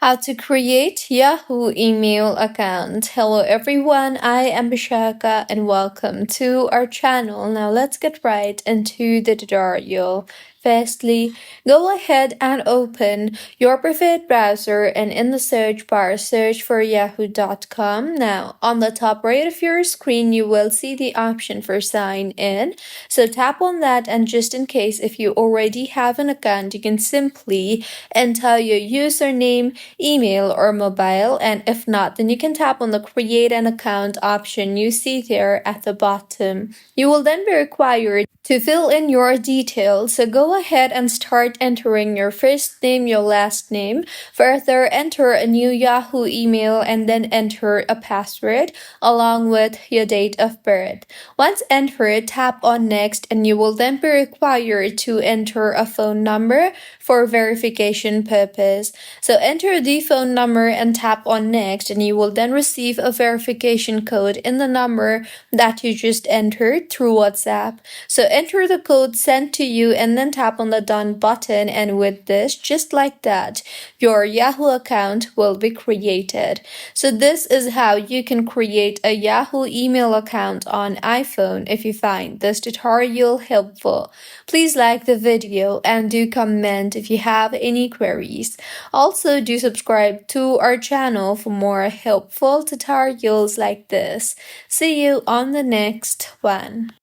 How to create Yahoo email account. Hello everyone, I am Bishaka and welcome to our channel. Now let's get right into the tutorial. Firstly, go ahead and open your preferred browser and in the search bar search for yahoo.com. Now on the top right of your screen you will see the option for sign in. So tap on that, and just in case if you already have an account you can simply enter your username, email, or mobile, and if not, then you can tap on the create an account option you see there at the bottom. You will then be required to fill in your details, so go ahead and start entering your first name, your last name. Further, enter a new Yahoo email and then enter a password along with your date of birth. Once entered, tap on next and you will then be required to enter a phone number for verification purpose. So enter the phone number and tap on next, and you will then receive a verification code in the number that you just entered through WhatsApp. So enter the code sent to you and then tap on the done button, and with this, just like that, your Yahoo account will be created. So this is how you can create a Yahoo email account on iPhone. If you find this tutorial helpful, please like the video and do comment if you have any queries. Also, do subscribe to our channel for more helpful tutorials like this. See you on the next one.